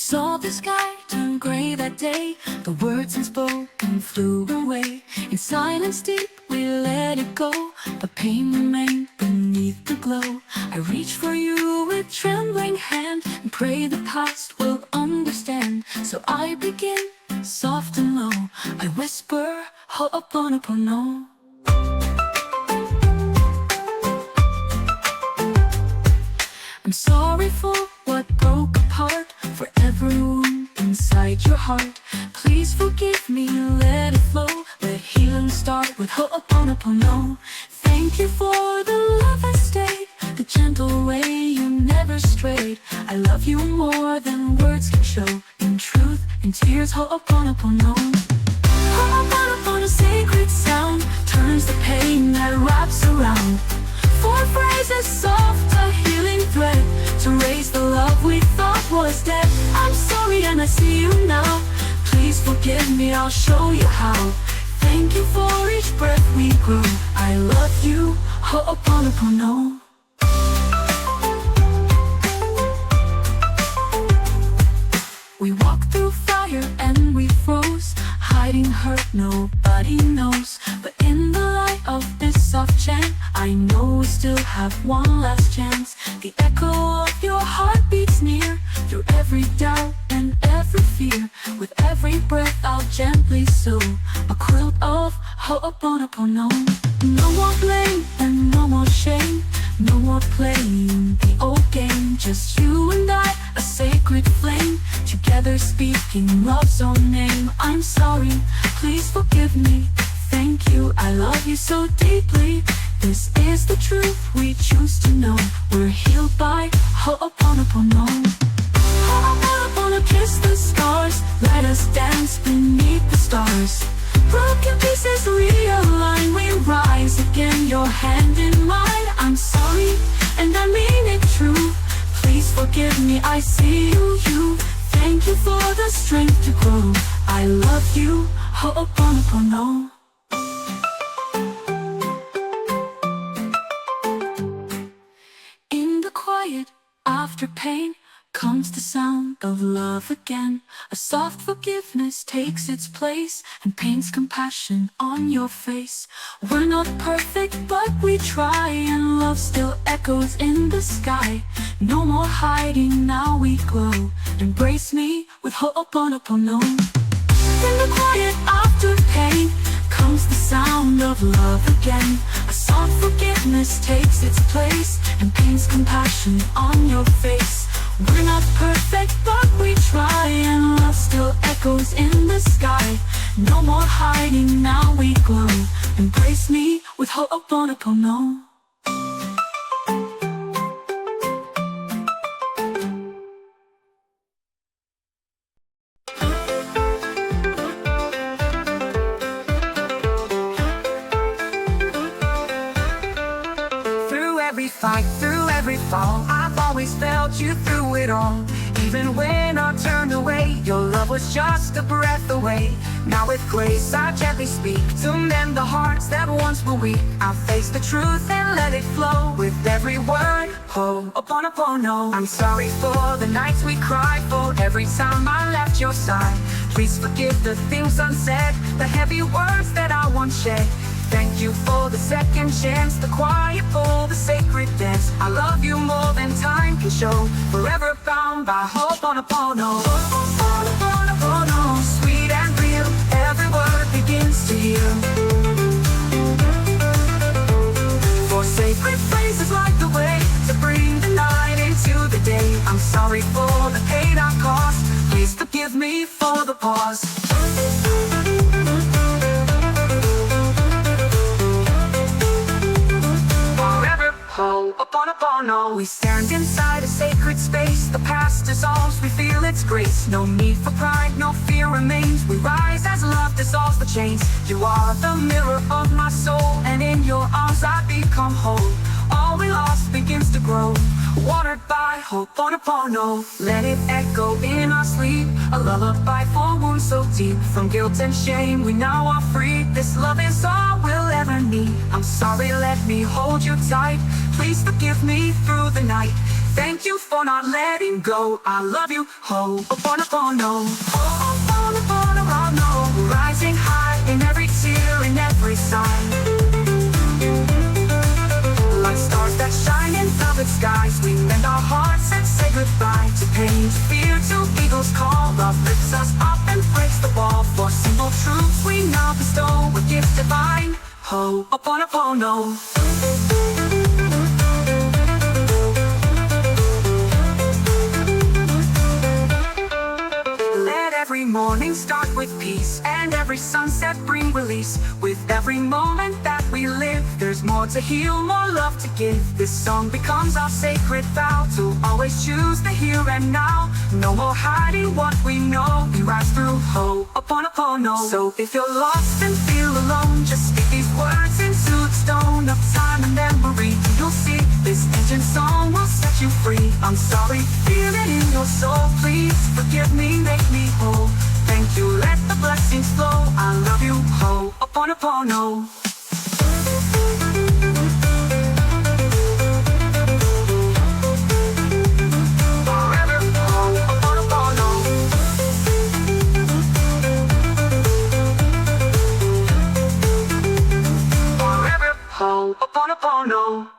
saw the sky turn gray that day. The words unspoken flew away. In silence deep we let it go. The pain remained beneath the glow. I reach for you with trembling hand and pray the past will understand. So I begin, soft and low. I whisper, Ho'oponopono. I'm sorry for what broke apart, for every wound inside your heart. Please forgive me, let it flow. Let healing start with Ho'oponopono. Thank you for the love I stayed, the gentle way you never strayed. I love you more than words can show. In truth, in tears, Ho'oponopono. Ho'oponopono, sacred sound, turns the pain that wraps around. Four phrases, soft, a healing thread, to raise the love we thought was dead. I'm sorry and I see you now. Please forgive me, I'll show you how. Thank you for each breath we grew. I love you, Ho'oponopono. We walked through fire and we froze, hiding hurt nobody knows. But in the light of this soft chant, I know we still have one last chance. The echo of your heart beats near, through every doubt and every fear. With every breath I'll gently sew a quilt of Ho'oponopono. No more blame and no more shame, no more playing the old game. Just you and I, a sacred flame, together speaking love's own name. I'm sorry, please forgive me. Thank you, I love you so deeply. This is the truth we choose to know. We're healed by Ho'oponopono. Ho'oponopono, kiss the scars, let us dance beneath the stars. Broken pieces realign, we rise again, your hand in mine. I'm sorry, and I mean it true. Please forgive me, I see you. Thank you for the strength to grow. I love you, Ho'oponopono. In the quiet, after pain, comes the sound of love again. A soft forgiveness takes its place and paints compassion on your face. We're not perfect, but we try, and love still echoes in the sky. No more hiding, now we glow. Embrace me with Ho'oponopono. In the quiet, after pain, comes the sound of love again. A soft forgiveness takes its place and paints compassion on your face. We're not perfect, but we try, and love still echoes in the sky. No more hiding, now we glow. Embrace me with Ho'oponopono. Through every fight, through every fall, I've always felt you through it all. Even when I turned away, your love was just a breath away. Now with grace I gently speak to mend the hearts that once were weak. I face the truth and let it flow with every word, Ho'oponopono. I'm sorry for the nights we cried, for every time I left your side. Please forgive the things unsaid, the heavy words that I once shed. Thank you for the second chance, the quiet pull, the sacred dance. I love you more than time can show, forever bound by Ho'oponopono. Ho'oponopono, sweet and real, every word begins to heal. For sacred phrases like the way to bring the night into the day. I'm sorry for the pain I caused, please forgive me for the pause. Ho'oponopono, we stand inside a sacred space. The past dissolves, we feel its grace. No need for pride, no fear remains. We rise as love dissolves the chains. You are the mirror of my soul, and in your arms I become whole. All we lost begins to grow, watered by Ho'oponopono. Let it echo in our sleep, a lullaby for wounds so deep. From guilt and shame we now are free. This love is all we'll ever need. I'm sorry, let me hold you tight. Please forgive me through the night. Thank you for not letting go. I love you, Ho'oponopono. Ho'oponopono, rising high in every tear, in every sign. Like stars that shine in velvet skies, we mend our hearts and say goodbye to pain, to fear, to eagles' call. Love lifts us up and breaks the wall. For simple truths we now bestow a gift divine. Ho'oponopono. Every morning start with peace, and every sunset bring release. With every moment that we live, there's more to heal, more love to give. This song becomes our sacred vow to always choose the here and now. No more hiding what we know, we rise through Ho'oponopono. So if you're lost and feel alone, just speak these words into the stone of time and memory. You'll see this ancient song will set you free. I'm sorry, feel it in your soul, please forgive me, make me whole. Thank you, let the blessings flow. I love you, Ho'oponopono. Forever, Ho'oponopono. Forever, Ho'oponopono.